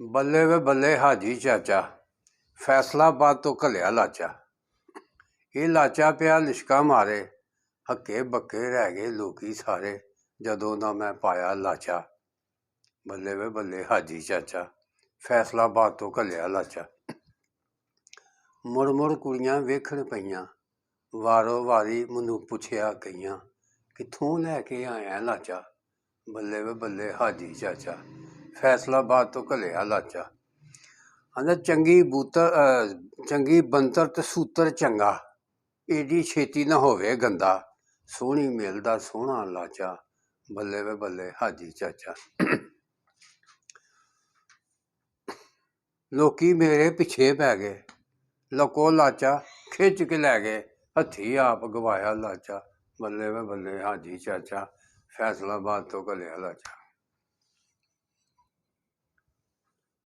ਬੱਲੇ ਵੇ ਬੱਲੇ ਹਾਜੀ ਚਾਚਾ, ਫੈਸਲਾਬਾਦ ਤੋਂ ਘੱਲਿਆ ਲਾਚਾ। ਇਹ ਲਾਚਾ ਪਿਆ ਲਿਸ਼ਕਾ ਮਾਰੇ, ਹੱਕੇ ਬੱਕੇ ਰਹਿ ਗਏ ਲੋਕੀ ਸਾਰੇ, ਜਦੋਂ ਦਾ ਮੈਂ ਪਾਇਆ ਲਾਚਾ। ਬੱਲੇ ਵੇ ਬੱਲੇ ਹਾਜੀ ਚਾਚਾ, ਫੈਸਲਾਬਾਦ ਤੋਂ ਘੱਲਿਆ ਲਾਚਾ। ਮੁੜ ਮੁੜ ਕੁੜੀਆਂ ਵੇਖਣ ਪਈਆਂ, ਵਾਰੋ ਵਾਰੀ ਮੈਨੂੰ ਪੁੱਛਿਆ ਗਈਆਂ, ਕਿੱਥੋਂ ਲੈ ਕੇ ਆਇਆ ਲਾਚਾ। ਬੱਲੇ ਵੇ ਬੱਲੇ ਹਾਜੀ ਚਾਚਾ, ਫੈਸਲਾਬਾਦ ਤੋਂ ਘੱਲਿਆ ਲਾਚਾ। ਕਹਿੰਦਾ ਚੰਗੀ ਬੰਤਰ ਤੇ ਸੂਤਰ ਚੰਗਾ, ਏਡੀ ਛੇਤੀ ਨਾ ਹੋਵੇ ਗੰਦਾ, ਸੋਹਣੀ ਮਿਲਦਾ ਸੋਹਣਾ ਲਾਚਾ। ਬੱਲੇ ਵੇ ਬੱਲੇ ਹਾਜੀ ਚਾਚਾ। ਲੋਕੀ ਮੇਰੇ ਪਿੱਛੇ ਪੈ ਗਏ, ਲਕੋ ਲਾਚਾ ਖਿੱਚ ਕੇ ਲੈ ਗਏ, ਹੱਥੀਂ ਆਪ ਗਵਾਇਆ ਲਾਚਾ। ਬੱਲੇ ਵੇ ਬੱਲੇ ਹਾਜੀ ਚਾਚਾ, ਫੈਸਲਾਬਾਦ ਤੋਂ ਘੱਲਿਆ ਲਾਚਾ।